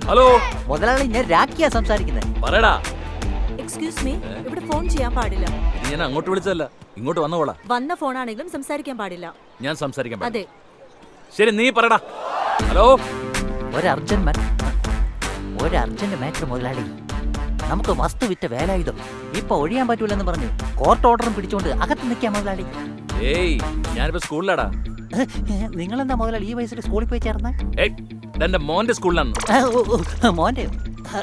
Hello മുതലാളി, ഞാൻ രാഖിയാ സംസാരിക്കുന്നത്. പറയടാ. എക്സ്ക്യൂസ് മീ, ഇവിടെ ഫോൺ ചെയ്യാൻ പാടില്ല. ഇത് ഞാൻ അങ്ങോട്ട് വിളിച്ചതല്ല, ഇങ്ങോട്ട് വന്നോളാ. വന്ന ഫോണാണെങ്കിലും സംസാരിക്കാൻ പാടില്ല. ഞാൻ സംസാരിക്കാൻ പാടില്ല. അതെ. ശരി, നീ പറയടാ. ഹലോ. ഒരു അർജന്റ് മാറ്റർ മുതലാളി. നമുക്ക് വസ്തു വിറ്റ വേലായുധം ഇപ്പൊ ഒഴിയാൻ പറ്റൂലെന്ന് പറഞ്ഞു കോർട്ട് ഓർഡറും പിടിച്ചോണ്ട് അകത്ത് നിൽക്കാം മുതലാളി. ഏയ്, ഞാനിപ്പോ സ്കൂളിലാടാ. നിങ്ങളെന്താ മുതലാളി ഈ വയസ്സിൽ സ്കൂളിൽ പോയി ചേർന്ന? എന്റെ മോന്റെ സ്കൂളിലാണ്. മോന്റെ?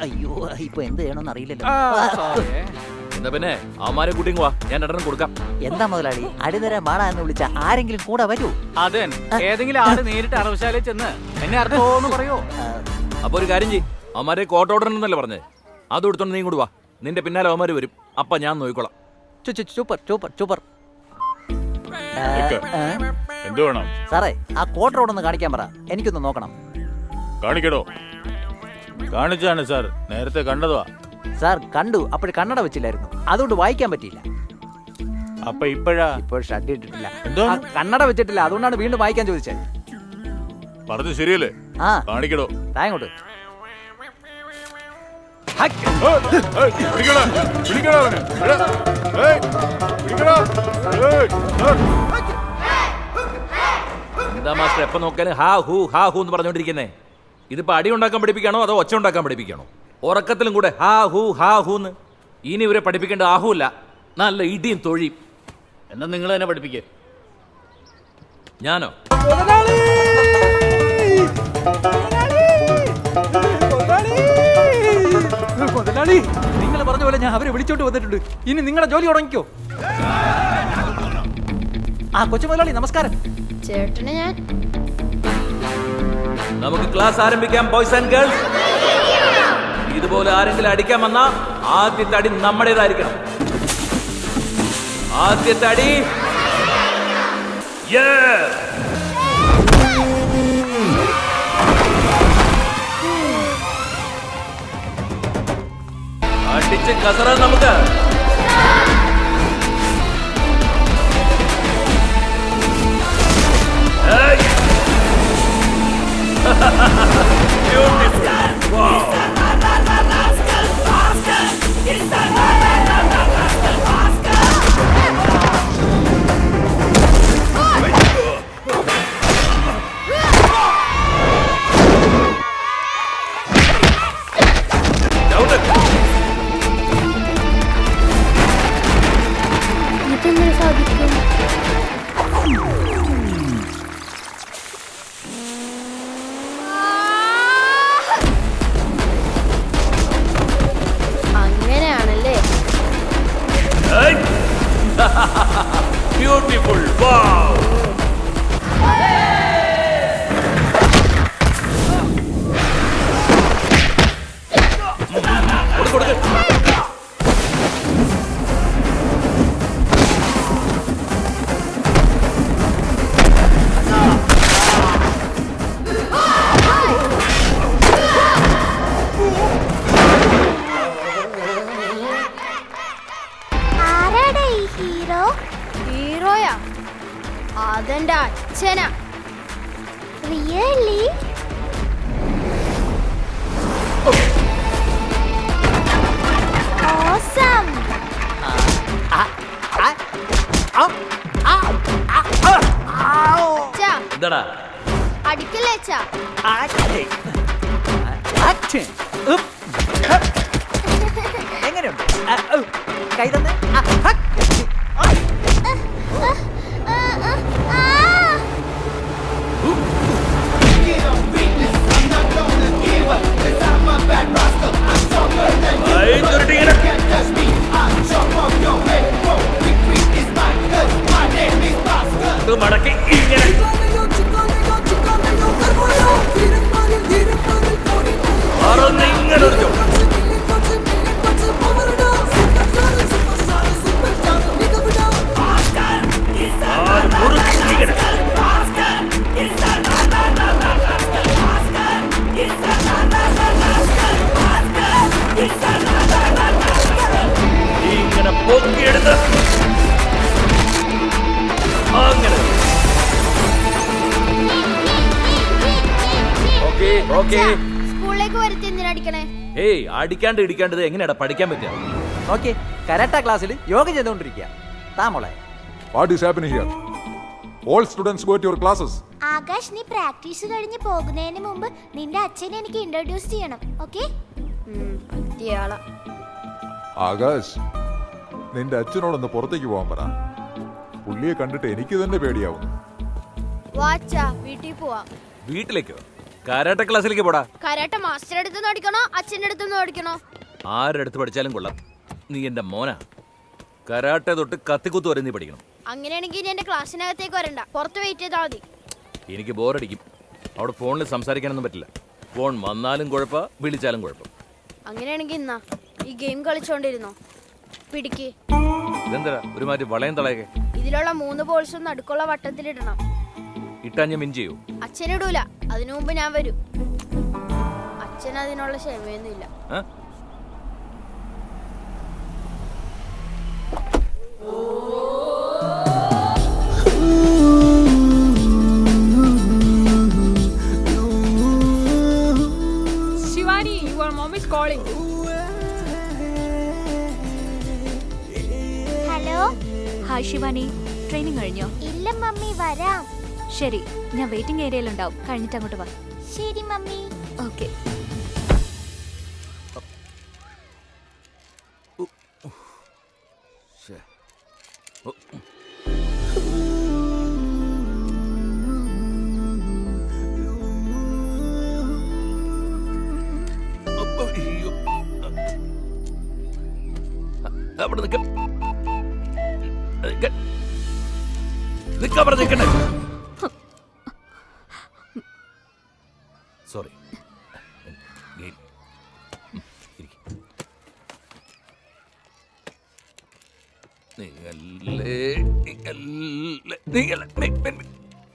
അയ്യോ, ഇപ്പൊ എന്ത് ചെയ്യണമെന്ന് അറിയില്ലല്ലോ. എന്താ പിന്നെ അവന്മാരെ കൂട്ടിങ് വാ, ഞാൻ രണ്ടെണ്ണം കൊടുക്കാം. എന്താ മുതലാളി, അടിതര മാണ എന്ന് വിളിച്ച ആരെങ്കിലും കൂടെ വരൂ? അതെ, ഏതെങ്കിലും ആള് നേരിട്ട് അറവശാലയിൽ ചെന്ന് എന്നെ അർത്ഥമോന്ന് പറയോ? അപ്പൊ ഒരു കാര്യം ചെയ്യ്, അവന്മാരെ കോർട്ട് ഓർഡർ എന്നല്ലേ പറഞ്ഞേ, അത് എടുത്തോണ്ട് നീ കൂടി വാ. നിന്റെ പിന്നാലെ അവന്മാര് വരും, അപ്പൊ ഞാൻ നോക്കിക്കോളാം. സൂപ്പർ. എന്ത് വേണം സാറേ? ആ കോർട്ട് റോഡ് ഒന്ന് കാണിക്കാൻ പറ, എനിക്കൊന്ന് നോക്കണം. കാണിക്കടോ? കാണിച്ചാണ് സാർ, നേരത്തെ കണ്ടതുവാ. സാർ കണ്ടു, അപ്പോൾ കണ്ണട വെച്ചില്ലായിരുന്നു, അതുകൊണ്ട് വായിക്കാൻ പറ്റിയില്ല. അപ്പൊ ഇപ്പോഴാ? ഇപ്പോൾ ഷഡ് ഇട്ടിട്ടില്ല. എന്തോ? കണ്ണട വെച്ചിട്ടില്ല, അതുകൊണ്ടാണ് വീണ്ടും വായിക്കാൻ ചോദിച്ചത്. പറഞ്ഞു ശരിയല്ലേ? ആ, കാണിക്കടോ. താങ്കോട്ട്. എന്താ മാസ്റ്റർ എപ്പോ നോക്കാനും ഹാ ഹൂ എന്ന് പറഞ്ഞോണ്ടിരിക്കുന്നേ? ഇതിപ്പോ അടി ഉണ്ടാക്കാൻ പഠിപ്പിക്കണോ അതോ ഒച്ച ഉണ്ടാക്കാൻ പഠിപ്പിക്കണോ? ഉറക്കത്തിലും കൂടെ ഹാ ഹൂന്ന്. ഇനി ഇവരെ പഠിപ്പിക്കേണ്ട ആഹൂല്ല, നല്ല ഇടിയും തൊഴിയും. എന്നാ നിങ്ങൾ തന്നെ പഠിപ്പിക്കേ. ഞാനോ? മുതലാളി, നിങ്ങൾ പറഞ്ഞ പോലെ ഞാൻ അവരെ വിളിച്ചോണ്ട് വന്നിട്ടുണ്ട്. ഇനി നിങ്ങളുടെ ജോലി തുടങ്ങിക്കോ. ആ കൊച്ചു മുതലാളി, നമസ്കാരം. ചേട്ടന് ഞാൻ നമുക്ക് ക്ലാസ് ആരംഭിക്കാം ബോയ്സ് ആൻഡ് ഗേൾസ്. ഇതുപോലെ ആരെങ്കിലും അടിക്കാൻ വന്നാ ആദ്യത്തെ അടി നമ്മുടേതായിരിക്കണം. ആദ്യത്തെ അടി അടിച്ച് കസറ നമുക്ക്. ഇതെങ്ങനെ സാധിക്കും? അങ്ങനെയാണല്ലേ? ബ്യൂട്ടിഫുൾ. വാവ്. ഹീറോയാ? അതെന്റെ അച്ഛനാ. റിയലി? ഓസം. എന്താടാ? അടിക്കല്ലേ അച്ഛാ? എങ്ങനെയുണ്ട്? കൈ തന്നെ. മടക്കി ഇങ്ങനെ ഇങ്ങനെ പൊക്കിയെടുത്ത് അങ്ങനെ. സ്കൂളിലേക്ക് വഴക്ക് വരുത്തി എന്തിനാ അടിക്കണേ? ഏയ് അടിക്കാണ്ട് ഇടിക്കാണ്ടത് എങ്ങനെയാടാ പഠിക്കാൻ പറ്റുക? നോക്കി കരാട്ട ക്ലാസ്സിൽ യോഗ ചെയ്തുകൊണ്ടിരിക്കുക. താമോളെ What is happening here? All students go to your classes. Akash, നീ പ്രാക്ടീസ് കഴിഞ്ഞ് പോകുന്നതിന് മുമ്പ് നിന്റെ അച്ഛനെ എനിക്ക് ഇൻട്രൊഡ്യൂസ് ചെയ്യണം. ഓക്കെ? പറ്റിയാളാ. ആകാശ്, നിന്റെ അച്ഛനോടൊന്ന് പുറത്തേക്ക് പോകാൻ പറ. പുള്ളിയെ കണ്ടിട്ട് എനിക്ക് തന്നെ പേടിയാവുന്നു. വാച്ചാ, വീട്ടിൽ പോവാം. വീട്ടിലേക്കോ? കരാട്ട ക്ലാസ്സിലേക്ക് പോടാ. കരാട്ട മാസ്റ്റർ അടുത്ത് അടിക്കണോ അച്ഛൻ്റെ അടുത്ത് അടിക്കണോ? ആരടുത്ത് പഠിച്ചാലും കൊള്ളാം. നീ എന്റെ മോനാ. കരാട്ടെ തൊട്ട് കത്തിക്കുത്ത് വരെ നീ പഠിക്കണം. അങ്ങനെയാണെങ്കിൽ ഇനി എന്റെ ക്ലാസ്സിനകത്തേക്ക് വരണ്ട, പുറത്ത് വെയിറ്റ് ചെയ്താൽ മതി. എനിക്ക് ബോറടിക്കും. അവിടെ ഫോണിൽ സംസാരിക്കാനൊന്നും പറ്റില്ല. ഫോൺ വന്നാലും കുഴപ്പ, വിളിച്ചാലും കുഴപ്പം. അങ്ങനെയാണെങ്കിൽ ഇന്നാ ഈ ഗെയിം കളിച്ചോണ്ടിരുന്നോ. പിടിക്ക്. ഇതെന്താ ഒരുമാതിരി വളയം തളയൊക്കെ? ഇതിലുള്ള 3 ബോൾസും നടുക്കുള്ള വട്ടത്തിലിടണം. ഇട്ടാ ഞാൻ മിൻ ചെയ്യൂ? അച്ഛനിടൂല, അതിനു മുമ്പ് ഞാൻ വരും. അച്ഛൻ അതിനുള്ള ക്ഷമയൊന്നുമില്ല. Shivani, your mom is calling. Hello. Hi Shivani, training കഴിഞ്ഞോ? ഇല്ല മമ്മി, വരാം. ശരി, ഞാൻ വെയിറ്റിംഗ് ഏരിയയിലുണ്ടാവും. കഴിഞ്ഞിട്ട് അങ്ങോട്ട് വാ. ശരി മമ്മി. ഓക്കെ. അവിടെ നിൽക്കണ്ടേ? സോറി.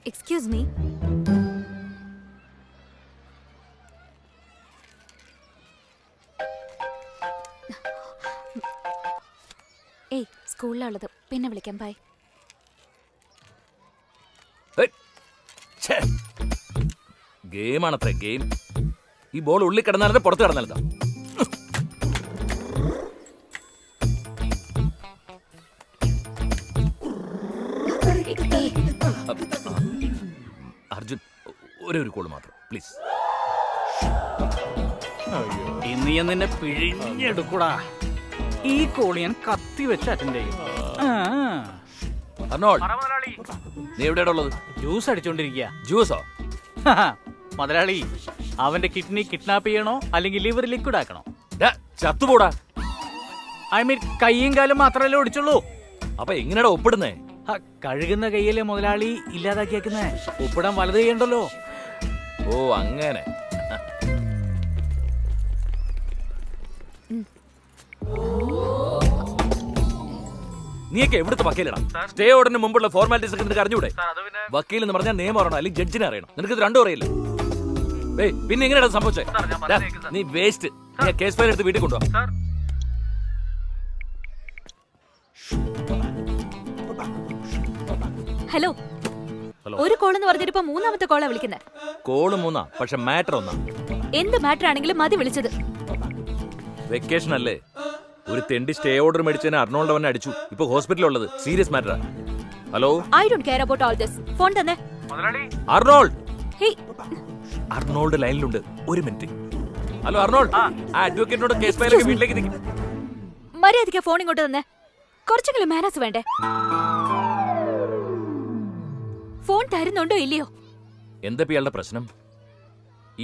Excuse me. ഏയ്, സ്കൂളിലുള്ളത് പിന്നെ വിളിക്കാം. ബൈ. ഗെയിമാണത്രേ, ഗെയിം. ഈ ബോൾ ഉള്ളിൽ കിടന്നാലേ പുറത്ത് കിടന്നാലതാ. അർജുൻ, ഒരു കോള് മാത്രം പ്ലീസ്. ഇന്ന് ഞാൻ നിന്നെ പിഴിഞ്ഞെടുക്കൂടാ. ഈ കോളി ഞാൻ കത്തി വെച്ച് അറ്റൻഡ് ചെയ്യും. അർണോൾഡ്, നീ എവിടെയാണ് ഉള്ളത്? ജ്യൂസ് അടിച്ചോണ്ടിരിക്കുക. ജ്യൂസോ? മുതലാളി, അവന്റെ കിഡ്നി കിഡ്നാപ്പ് ചെയ്യണോ അല്ലെങ്കിൽ ലിവർ ലിക്വിഡ് ആക്കണോ? ചത്തുപോടാ. ഐ മീൻ കൈയും കാലും മാത്രമല്ലേ ഒടിച്ചുള്ളൂ. അപ്പൊ എങ്ങനെയാ ഒപ്പിടുന്നേ? കഴുകുന്ന കൈയല്ലേ മുതലാളി ഇല്ലാതാക്കിയേക്കുന്നേ. ഒപ്പിടാൻ വലത് ചെയ്യണ്ടല്ലോ. ഓ അങ്ങനെ. നീയൊക്കെ എവിടുത്തെ വക്കീലടാ? സ്റ്റേ ഓർഡറിന് മുമ്പുള്ള ഫോർമാലിറ്റീസ് ഒക്കെ നിനക്ക് അറിഞ്ഞൂടെ? വക്കീൽ എന്ന് പറഞ്ഞാൽ നിയമം അറിയണം, അല്ലെങ്കിൽ ജഡ്ജിനെ അറിയണം. നിനക്ക് ഇത് രണ്ടും അറിയില്ല. പിന്നെ എങ്ങനെയാണ് സംഭവിച്ചേ? നീ വേസ്റ്റ്. നീ കേസ് ഫയൽ എടുത്ത് വീട്ടിൽ കൊണ്ടുപോവാ. ഹലോ. ഒരു കോൾ എന്ന് പറഞ്ഞിട്ട് ഇപ്പൊ 3ാമത്തെ കോളാ വിളിക്കുന്നത്. കോള് 3, പക്ഷെ മാറ്റർ 1. എന്ത് മാറ്റർ ആണെങ്കിലും മതി വിളിച്ചത്. വെക്കേഷൻ അല്ലേ? ഒരു തെണ്ടി സ്റ്റേ ഓർഡർ മേടിച്ചതിന് അർണോൾഡ് അവനെ അടിച്ചു. ഇപ്പൊ ഹോസ്പിറ്റലുള്ളത്. സീരിയസ് മാറ്ററാ. Hello. I don't care about all this. Phone തന്നെ. അർണോൾഡ്. ഹേയ്, അർണോൾഡ് ലൈനിലുണ്ട്. ഒരു മിനിറ്റ്. ഹലോ അർണോൾഡ്, ആ അഡ്വക്കേറ്റിനോട് കേസ് ഫയലൊക്കെ വീട്ടിലേക്ക് നിൽക്കും. മര്യാദയ്ക്ക് ഫോൺ ഇങ്ങോട്ട് തന്നെ. കുറച്ചെങ്കിലും മാനസ് വേണ്ടേ? ഫോൺ തരുന്നുണ്ടോ ഇല്ലയോ? എന്താ ഇയാളുടെ പ്രശ്നം?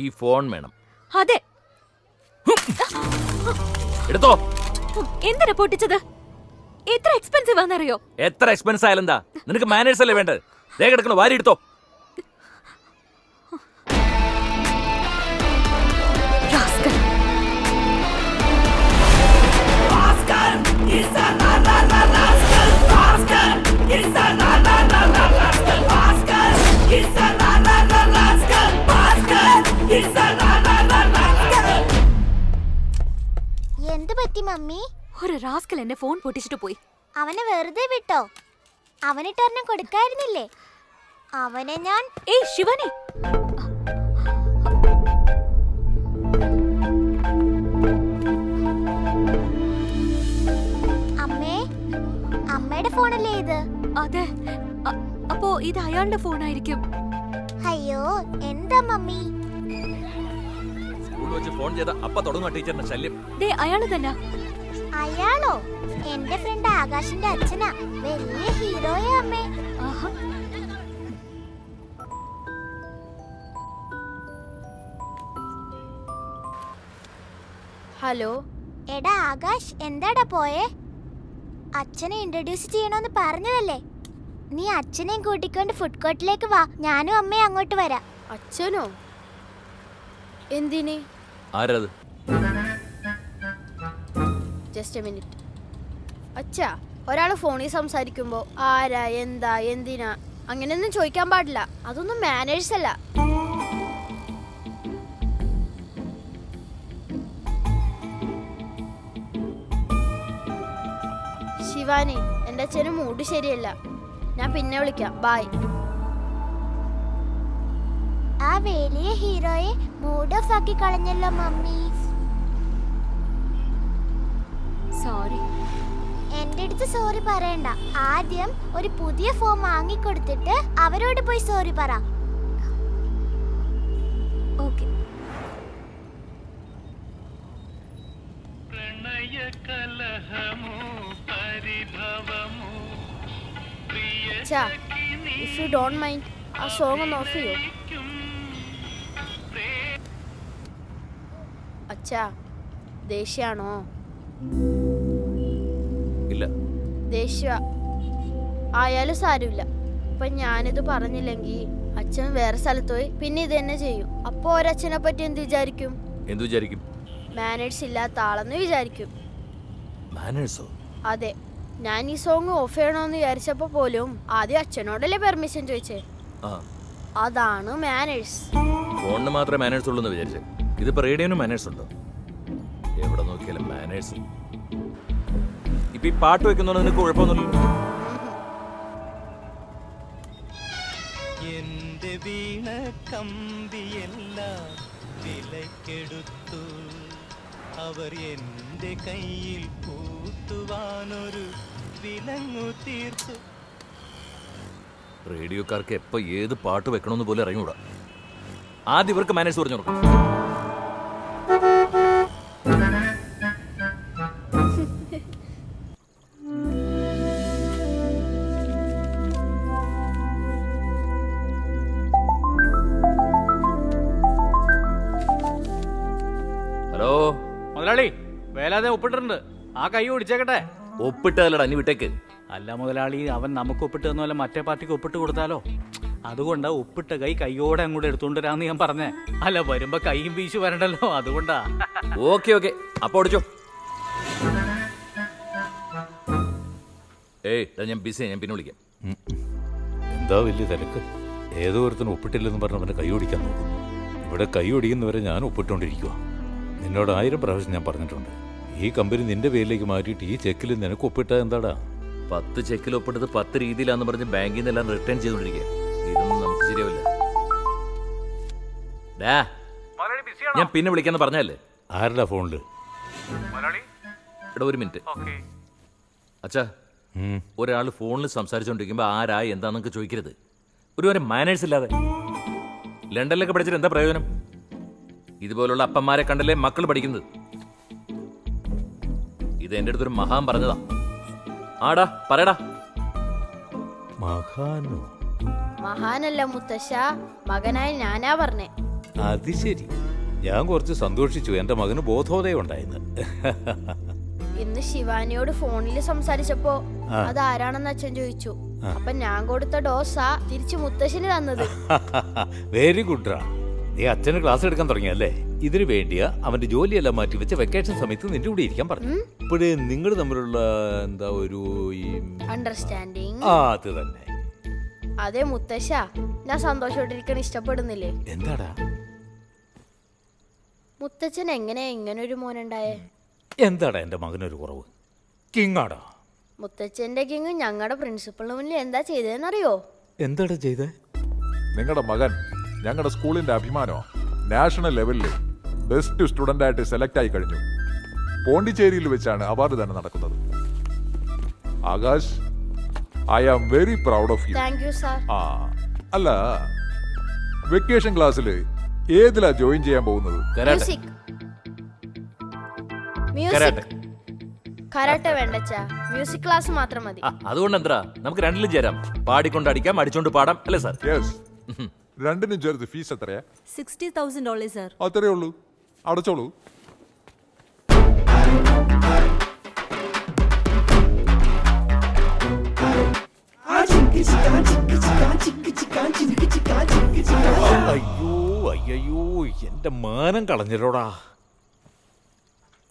ഈ ഫോൺ വേണം. അതെ. എടുത്തോ. എന്തിനാ പൊട്ടിച്ചത്? എത്ര എക്സ്പെൻസീവ് ആണെന്നറിയോ? എത്ര എക്സ്പെൻസ് ആയാലും എന്താ? നിനക്ക് മാനേഴ്സ് അല്ലേ വേണ്ടത്? ദേ കിടക്കണോ, വാരി എടുത്തോ. എന്ത് പറ്റി മമ്മി? ഒരു റാസ്കൽ എന്റെ ഫോൺ പൊട്ടിച്ചിട്ട് പോയി. അവനെ വെറുതെ വിട്ടോ? അവനിട്ടൊരെണ്ണം കൊടുക്കായിരുന്നില്ലേ? അവനെ ഞാൻ... ഏയ് ശിവാനി, ഫോണല്ലേ ഇത്? അതെ. അപ്പോ ഇത് അയാളുടെ ഫോണായിരിക്കും. അയ്യോ, എന്താ മമ്മി? സ്കൂളിൽ വെച്ച് ഫോൺ ചെയ്ത അപ്പ തുടങ്ങുക ടീച്ചറിന്റെ ശല്യം. ദേ അയാള് തന്നെ. അയാളോ? എന്റെ ഫ്രണ്ട് ആകാശിന്റെ അച്ഛനാ. വലിയ ഹീറോയാ അമ്മേ. ആഹാ. ഹലോ. എടാ ആകാശ്, എന്താടാ പോയേ? അച്ഛനെ ഇൻട്രൊഡ്യൂസ് ചെയ്യണമെന്ന് പറഞ്ഞതല്ലേ? നീ അച്ഛനെയും കൂട്ടിക്കൊണ്ട് ഫുഡ് കോർട്ടിലേക്ക് വാ. ഞാനും അമ്മയും അങ്ങോട്ട് വരാം. അച്ഛനോ? എന്തിന്? ആരത്? Just A minute. അച്ഛാ, ഒരാൾ ഫോണിൽ സംസാരിക്കുമ്പോൾ ആരാ, എന്താ, എന്തിനാ അങ്ങനെയൊന്നും ചോദിക്കാൻ പാടില്ല. അതൊന്നും മാനേഴ്സ് അല്ല. ശിവാനി, എൻ്റെ അച്ഛന് മൂഡ് ശരിയല്ല. ഞാൻ പിന്നെ വിളിക്കാം. ബായ്. ആ വലിയ ഹീറോയെ മൂഡ് ഓഫ് ആക്കി കളഞ്ഞല്ലോ മമ്മി. സോറി. എന്റെ അടുത്ത് സോറി പറയണ്ട. ആദ്യം ഒരു പുതിയ ഫോം വാങ്ങിക്കൊടുത്തിട്ട് അവരോട് പോയി സോറി പറ. ഓക്കെ. അച്ഛാ, ഇഫ് യു ഡോണ്ട് മൈൻഡ് ആ സോങ് ഒന്ന് ഓഫ് ചെയ്യോ? അച്ഛാ, ദേഷ്യാണോ? ഇല്ല. ദേഷ്യ ആയാലും സാരമില്ല. ഇപ്പൊ ഞാനിത് പറഞ്ഞില്ലെങ്കിൽ അച്ഛൻ വേറെ സ്ഥലത്ത് പോയി പിന്നെ ഇത് തന്നെ ചെയ്യും. അപ്പൊ ഒരച്ഛനെ പറ്റി എന്ത് വിചാരിക്കും? എന്തു വിചാരിക്കും? മാനേഴ്സ് ഇല്ലാത്ത ആളെന്ന് വിചാരിക്കും. മാനേഴ്സോ? അതെ. ഞാൻ ഈ സോങ് ഓഫ് ചെയ്യണമെന്ന് വിചാരിച്ചപ്പോ പോലും ആദ്യം അച്ഛനോടല്ലേ പെർമിഷൻ ചോദിച്ചേ. ആ, അതാണ് മാനേഴ്സ്. ഫോണിന് മാത്രമേ മാനേഴ്സ് ഉള്ളൂ എന്ന് വിചാരിച്ചേ. ഇതിപ്പോ റേഡിയോനും മാനേഴ്സ് ഉണ്ടോ? എവിടെ നോക്കിയാലും മാനേഴ്സ്. ഇപ്പൊ ഈ പാട്ട് വെക്കുന്നോണ്ട് നിനക്ക് കുഴപ്പമൊന്നുമില്ല. എന്റെ വീണ കമ്പിയെല്ലാം വിലക്കെടുത്തു അവർ എന്റെ കയ്യിൽ പൂട്ടുവാനൊരു വിലങ്ങു തീർത്തു. റേഡിയോക്കാർക്ക് എപ്പോ ഏത് പാട്ട് വെക്കണമെന്ന് പോലും അറിഞ്ഞൂടാ. ആദ്യം ഇവർക്ക് മാനേഴ്സ് പറഞ്ഞു കൊടുക്കും. ഹലോ മുതലാളി, വേലാതെ ഒപ്പിട്ടിട്ടുണ്ട്. ആ കൈ ഓടിച്ചേക്കട്ടെ. ഒപ്പിട്ടല്ലടാ, അനി വിട്ടേക്ക്. അല്ല മുതലാളി, അവൻ നമുക്ക് ഒപ്പിട്ട് തന്നല്ല മറ്റേ പാർട്ടിക്ക് ഒപ്പിട്ട് കൊടുത്താലോ? അതുകൊണ്ടാ ഒപ്പിട്ട കൈ കൈയോടെ അങ്ങോട്ട് എടുത്തോണ്ട് വരാന്ന് ഞാൻ പറഞ്ഞേ. അല്ല, വരുമ്പോ കൈയും വീശു വരണ്ടല്ലോ, അതുകൊണ്ടാ. ഓക്കെ ഓക്കെ, അപ്പൊ ഓടിച്ചോ. ഏയ്, ഞാൻ ബിസി, ഞാൻ പിന്നെ വിളിക്കാം. എന്താ വലിയ തിരക്ക്? ഏതോ ഒരുത്തനും ഒപ്പിട്ടില്ലെന്ന് പറഞ്ഞ് അവൻ്റെ കൈ ഓടിക്കാൻ നോക്കും. ഇവിടെ കൈ ഒടിയുന്നവരെ ഞാൻ ഒപ്പിട്ടുകൊണ്ടിരിക്കുക. നിന്നോട് 1000 പ്രാവശ്യം ഞാൻ പറഞ്ഞിട്ടുണ്ട്. ഈ കമ്പനി നിന്റെ പേരിലേക്ക് മാറ്റിയിട്ട് ഈ ചെക്കിൽ നിനക്ക് ഒപ്പിട്ട എന്താടാ? 10 ചെക്കിൽ ഒപ്പിട്ടത് 10 രീതിയിലാന്ന് പറഞ്ഞ് ബാങ്കിൽ നിന്ന് എല്ലാം റിട്ടേൺ ചെയ്തോണ്ടിരിക്കുക. ഇതൊന്നും നമുക്ക് ശരിയാവില്ല. ഞാൻ പിന്നെ വിളിക്കാന്ന് പറഞ്ഞല്ലേ. ആരുടെ ഫോണില്? എടാ, ഒരു മിനിറ്റ്. അച്ഛാ, ഒരാൾ ഫോണിൽ സംസാരിച്ചോണ്ടിരിക്കുമ്പോ ആരാ എന്താന്നൊക്കെ ചോദിക്കരുത്. ഒരു മാനേഴ്സ് ഇല്ലാതെ. ലണ്ടനിലൊക്കെ പഠിച്ചിട്ട് എന്താ പ്രയോജനം? ഇതുപോലുള്ള അപ്പന്മാരെ കണ്ടല്ലേ മക്കൾ പഠിക്കുന്നത്. ഇത് എന്റെ അടുത്തൊരു മഹാൻ പറഞ്ഞതാ. ആടാ, പറയടാ. മഹാനോ? മഹാനല്ല മുത്തശ്ശ, മകനായി ഞാനാ പറഞ്ഞേ. അത് ശരി. ഞാൻ കുറച്ച് സന്തോഷിച്ചു എന്റെ മകന് ബോധോദയം ഉണ്ടായിരുന്നു. ഇന്ന് ശിവാനിയോട് ഫോണിൽ സംസാരിച്ചപ്പോ അതാരാണെന്ന് അച്ഛൻ ചോദിച്ചു. അപ്പൊ ഞാൻ കൊടുത്ത ഡോസാ തിരിച്ചു മുത്തശ്ശന് തന്നത്. വെരി ഗുഡ്രാ. നീ അച്ഛന് ക്ലാസ് എടുക്കാൻ തുടങ്ങിയല്ലേ? ഇതിനു വേണ്ടിയാ അവന്റെ ജോലിയെല്ലാം മാറ്റി വെച്ച് വെക്കേഷൻ സമയത്ത് നിന്റെ കൂടെ ഇരിക്കാൻ പറഞ്ഞു. ഇപ്പോഴേ നിങ്ങൾ തമ്മിലുള്ള എന്താ ഒരു അണ്ടർസ്റ്റാൻഡിങ്. അത് തന്നെ. അതെ മുത്തശ്ശ, ഞാൻ സന്തോഷമായിട്ടിരിക്കാൻ ഇഷ്ടപ്പെടുന്നില്ലേ? എന്താടാ മുത്തച്ഛൻ എങ്ങനെയാ ഇങ്ങനൊരു മോനുണ്ടായേ? എന്താടാ എന്റെ മകനൊരു കുറവ്? കിങ്ങാടാ. മുത്തച്ഛന്റെ കിങ് ഞങ്ങളുടെ പ്രിൻസിപ്പളിന് മുന്നിൽ എന്താ ചെയ്തതെന്നറിയോ? എന്താടാ ചെയ്തേ? നിങ്ങളുടെ മകൻ ഞങ്ങളുടെ സ്കൂളിന്റെ അഭിമാനോ. നാഷണൽ ലെവലിൽ ബെസ്റ്റ് സ്റ്റുഡന്റ് ആയിട്ട് സെലക്ട് ആയി കഴിഞ്ഞു. പോണ്ടിച്ചേരിയിൽ വെച്ചാണ് അവാർഡ് തന്നെ നടക്കുന്നത്. Akash, I am very proud of you. Thank you sir. ആ അല്ല, വെക്കേഷൻ ക്ലാസ്സിൽ ഏതിലാ ജോയിൻ ചെയ്യാൻ പോകുന്നത്? കരാട്ടെ. Music karate. കരാട്ടെ വേണ്ടച്ചാ, മ്യൂസിക് ക്ലാസ് മാത്രം മതി. അതുകൊണ്ട് എന്താ, നമുക്ക് രണ്ടിലും ചേരാം. പാടിക്കൊണ്ട് അടിക്കാം, അടിച്ചോണ്ട് പാടാം, അല്ലേ സാർ? യെസ്. രണ്ടിനും ചേർത്ത് ഫീസ് എത്രയാ? $60,000 സർ. അത്രേ ഉള്ളൂ, അടച്ചോളൂ. അയ്യോ അയ്യോ എന്റെ മാനം കളഞ്ഞിരോടാ.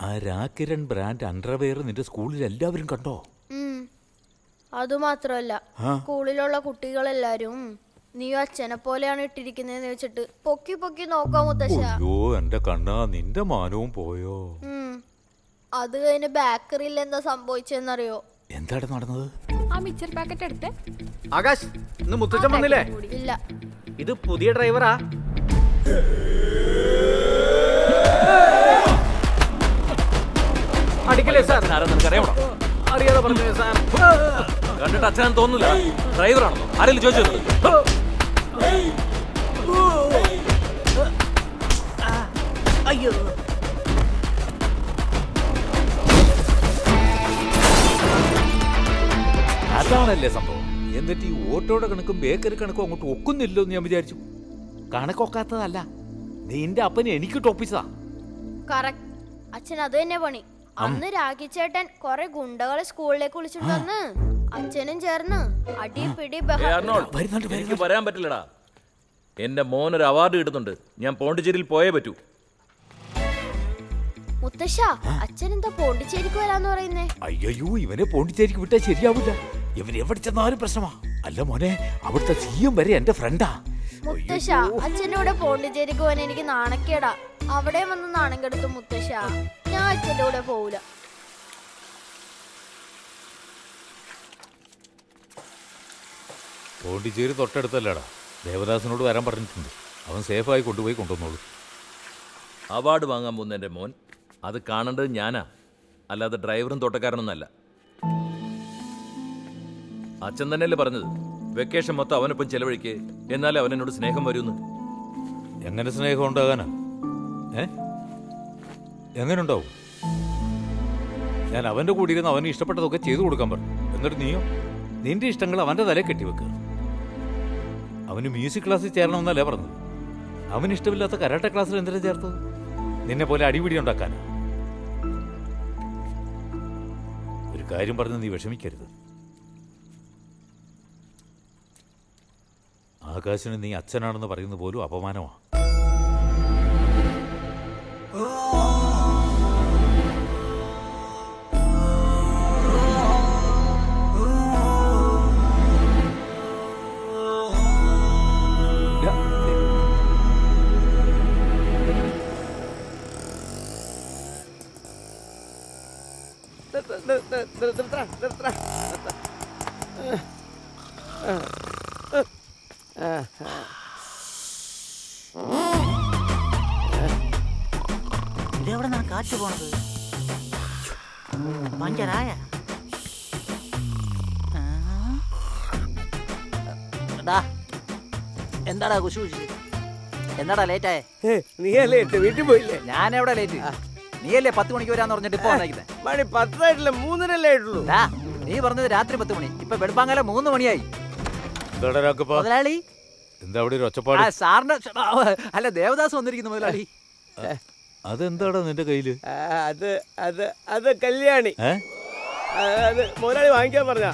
ആ രാക്കിരൺ ബ്രാൻഡ് അണ്ടർവെയർ നിന്റെ സ്കൂളിൽ എല്ലാവരും കണ്ടോ? അതുമാത്രമല്ല, സ്കൂളിലുള്ള കുട്ടികളെല്ലാരും നീ അച്ഛനെ പോലെയാണ് ഇട്ടിരിക്കുന്നതെന്ന് വെച്ചിട്ട് പൊക്കി പൊക്കി നോക്കാം മുത്തശ്ശ. അയ്യോ എന്റെ കണ്ണാ, നിന്റെ മാനവും പോയോ? അത് കഴിഞ്ഞ് ബേക്കറിയിൽ എന്താ സംഭവിച്ചെന്നറിയോ? എന്താണ് നടന്നത്? ആ മിച്ചർ പാക്കറ്റ് എടുത്ത്. ആകാശ്, ഇന്ന് മുത്തച്ഛൻ വന്നില്ലേ? ഇല്ല. ഇത് പുതിയ ഡ്രൈവറാ. അടിക്കലേ സാർ? അറിയാമോ? അറിയാതെ പറഞ്ഞു സാർ. കണ്ടിട്ട് അച്ഛനാന്ന് തോന്നുന്നില്ല. ഡ്രൈവറാണെന്നോ ആരെങ്കിലും ചോദിച്ചത്? അയ്യോ, അതാണല്ലേ സംഭവം. എന്നിട്ട് ഈ ഓട്ടോയുടെ കണക്കും ബേക്കറി കണക്കും അങ്ങോട്ട് ഒക്കുന്നില്ലോ എന്ന് ഞാൻ വിചാരിച്ചു. കണക്കൊക്കാത്തതല്ല, നിന്റെ അപ്പനെ എനിക്ക് ടോപ്പിച്ചതാ. കറക്റ്റ്. അച്ഛൻ അത് തന്നെ പണി. അന്ന് രാഖിച്ചേട്ടൻ കൊറേ ഗുണ്ടകളെ സ്കൂളിലേക്ക് വിളിച്ചിട്ടുണ്ടെന്ന് അച്ഛനും ചേർന്ന് അടി പിടി എനിക്ക് വരാൻ പറ്റില്ലടാ. എന്റെ മോനൊരു അവാർഡ് കിട്ടുന്നുണ്ട്. ഞാൻ പോണ്ടിച്ചേരിയിൽ പോയേ പറ്റൂ. മുത്തശ്ശ, അച്ഛൻ എന്താ പോണ്ടിച്ചേരിക്ക് വരാന്ന് പറയുന്നേ? അയ്യോ, ഇവനെ പോണ്ടിച്ചേരിക്ക് വിട്ടാൽ ശരിയാവില്ല. ഇവൻ എവിടെ ചെന്നാലും പ്രശ്നമാ. അല്ല മോനെ, അവിടുത്തെ സിഎം വരെ എന്റെ ഫ്രണ്ടാ. മുത്തശ്ശ, അച്ഛൻ്റെ കൂടെ പോണ്ടിച്ചേരിക്ക് പോകാൻ എനിക്ക് നാണക്കേടാ. അവിടെ വന്ന് നാണം കെടുത്തു മുത്തശ്ശ. ഞാൻ അച്ഛൻ്റെ കൂടെ പോവില്ല. പോണ്ടിച്ചേരി തൊട്ടടുത്തല്ലടാ. ദേവദാസിനോട് വരാൻ പറഞ്ഞിട്ടുണ്ട്. അവൻ സേഫായി കൊണ്ടുപോയി കൊണ്ടുവന്നോളൂ. അവാർഡ് വാങ്ങാൻ പോകുന്ന എൻ്റെ മോൻ, അത് കാണേണ്ടത് ഞാനാ, അല്ലാതെ ഡ്രൈവറും തോട്ടക്കാരനൊന്നല്ല. അച്ഛൻ തന്നെയല്ലേ പറഞ്ഞത്, വെക്കേഷൻ മൊത്തം അവനൊപ്പം ചെലവഴിക്ക്, എന്നാലേ അവനോട് സ്നേഹം വരുമെന്ന്. എങ്ങനെ സ്നേഹം ഉണ്ടാകാനാ? എങ്ങനെ ഉണ്ടാവും? ഞാൻ അവന്റെ കൂടെ ഇരുന്ന് അവന് ഇഷ്ടപ്പെട്ടതൊക്കെ ചെയ്തു കൊടുക്കാൻ പറഞ്ഞു. എന്നിട്ട് നീയോ നിന്റെ ഇഷ്ടങ്ങൾ അവന്റെ തലയിൽ കെട്ടിവെക്കുക. അവന് മ്യൂസിക് ക്ലാസ്സിൽ ചേരണമെന്നല്ലേ പറഞ്ഞത്. അവന് ഇഷ്ടമില്ലാത്ത കരാട്ടെ ക്ലാസ്സിൽ എന്തിനാ ചേർത്തത്? നിന്നെ പോലെ അടിപിടി ഉണ്ടാക്കാനാ? ഒരു കാര്യം പറഞ്ഞ് നീ വിഷമിക്കരുത്. ആകാശിന് നീ അച്ഛനാണെന്ന് പറയുന്നത് പോലും അപമാനമാണ്. ഇതെവിടെ നിന്നാണ് കാറ്റ് പോണത്? പഞ്ചറായ? എന്താടാ കുശു കുശി? എന്താടാ ലേറ്റായേ? നീയല്ലേ വീട്ടിൽ പോയില്ലേ? ഞാൻ എവിടെ ലേറ്റ്? നീയല്ലേ 10 മണിക്ക് വരാന്ന് പറഞ്ഞിട്ട് ഇപ്പൊ വന്നേക്കുന്നത്? മണി 10 3:30 ആയിട്ടുള്ളൂ. നീ പറഞ്ഞത് രാത്രി 10 മണി, ഇപ്പൊ വെളുപ്പാങ്കാലം 3 മണിയായി. മുതലാളി എന്താ അവിടെ ഒരു ഒച്ചപ്പാട്? സാറിന്റെ അല്ല, ദേവദാസ് വന്നിരിക്കുന്നു മുതലാളി. അതെന്താടാ നിന്റെ കയ്യില്? അത് കല്യാണി. അത് മുതലാളി വാങ്ങിക്കാൻ പറഞ്ഞ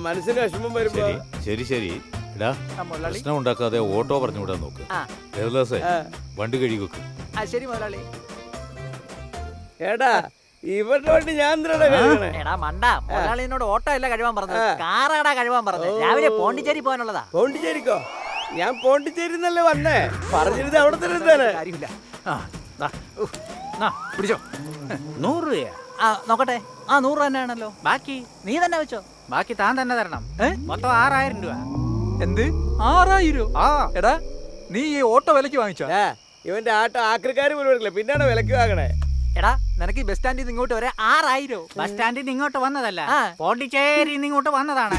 മനസ്സിന് വിഷമം വരുമ്പോ. ശരി ശരി. എടാ, പ്രശ്നം ഉണ്ടാക്കാതെ ഓട്ടോ പറഞ്ഞു വിടാൻ നോക്ക്. ദേവദാസേ, വണ്ടി കഴുകി വെക്ക്. ശരി മുതലാളി. എടാ, ഇവരുടെ വണ്ടി ഞാൻ എടാ മണ്ട, മുതലാളിനോട് ഓട്ടോ അല്ല കഴിവാൻ പറഞ്ഞത്, കാറാടാ കഴിവാൻ പറഞ്ഞത്. രാവിലെ പോണ്ടിച്ചേരി പോകാനുള്ളതാ. പോണ്ടിച്ചേരിക്കോ? ഞാൻ പോണ്ടിച്ചേരി എന്നല്ലേ വന്നേ. പറഞ്ഞിരുന്നത് അവിടെ തന്നെ കാര്യമില്ല. പിടിച്ചോ. 100 രൂപയാ? നോക്കട്ടെ. 100 രൂപ തന്നെയാണല്ലോ. ബാക്കി നീ തന്നെ വെച്ചോ. ബാക്കി താൻ തന്നെ തരണം. മൊത്തം 6000 രൂപ. എന്ത് 6000? എടാ, നീ ഈ ഓട്ടോ വിലക്ക് വാങ്ങിച്ചോ? ഇവന്റെ ആട്ടോ ആക്രിക്കാർ പോലും എടുക്കില്ല, പിന്നാണ് വിലക്ക് വാങ്ങണേ. എടാ, നിനക്ക് ഈ ബസ് സ്റ്റാൻഡിൽ നിന്ന് ഇങ്ങോട്ട് വരെ 6000. ബസ് സ്റ്റാൻഡിൽ നിന്ന് ഇങ്ങോട്ട് വന്നതല്ല, ആ. പോണ്ടിച്ചേരി ഇങ്ങോട്ട് വന്നതാണ്.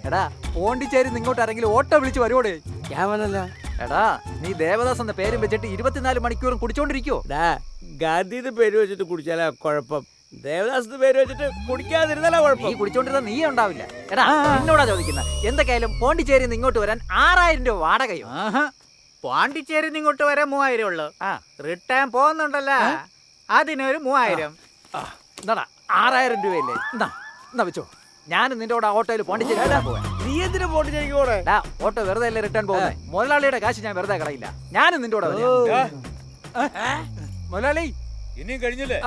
എടാ പോണ്ടിച്ചേരി ഇങ്ങോട്ട് ആരെങ്കിലും ഓട്ടോ വിളിച്ച് വരുവോടെ? ഞാൻ വന്നല്ല. എടാ നീ ദേവദാസ് എന്ന പേരും വെച്ചിട്ട് 24 മണിക്കൂറും കുടിച്ചോണ്ടിരിക്കോ? ഗാന്ധിന്ന് പേര് വെച്ചിട്ട് കുടിച്ചാലാ കുഴപ്പം, ദേവദാസ് പേര് വെച്ചിട്ട് കുടിക്കാതിരുന്നാലാ നീ കുഴപ്പം. കുടിച്ചോണ്ടിരുന്ന നീ ഉണ്ടാവില്ല. എടാ എന്നോടാ ചോദിക്കുന്ന. എന്തൊക്കെയായാലും പോണ്ടിച്ചേരി ഇങ്ങോട്ട് വരാൻ 6000 രൂപ വാടകയോ? ആഹാ. പോണ്ടിച്ചേരി ഇങ്ങോട്ട് വരെ 3000 ഉള്ളു. റിട്ടേൺ പോകുന്നുണ്ടല്ലോ, അതിനൊരു 3000. എന്താടാ 6000 രൂപയല്ലേ? എന്നാ വെച്ചോ. ഞാനും നിന്റെ കൂടെ ഓട്ടോയിൽ പോണ്ടിച്ചേരി പോവാ. നീ എന്തിനു പോണ്ടിച്ചേരിക്ക് പോണേ? ഓട്ടോ വെറുതെ അല്ലേ റിട്ടേൺ പോകുന്നത്? മുതലാളിയുടെ കാശ് ഞാൻ വെറുതെ കളയില്ല. ഞാനും നിന്റെ കൂടെ വരാം. മുതലാളി ഇനിയും കഴിഞ്ഞില്ലേ?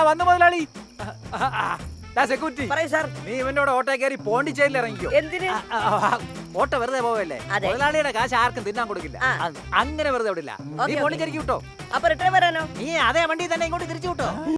വന്നു മുതലാളി. സെക്യൂരിറ്റി പറയൂ സാർ. നീ ഇവന്റെ കൂടെ ഓട്ടോ കയറി പോണ്ടിച്ചേരിയിൽ ഇറങ്ങിക്കോ. എന്തിന്? ഓട്ടോ വെറുതെ പോവല്ലേ? അതെ. മുതലാളിയുടെ കാശ് ആർക്കും തിന്നാൻ കൊടുക്കില്ല. അങ്ങനെ വെറുതെ വിടില്ല. നീ പോണ്ടിച്ചേരിക്ക് വിട്ടോ. അപ്പൊ റിട്ടേൺ വരാനോ? നീ അതേ വണ്ടി തന്നെ ഇങ്ങോട്ട് തിരിച്ചു വിട്ടോ.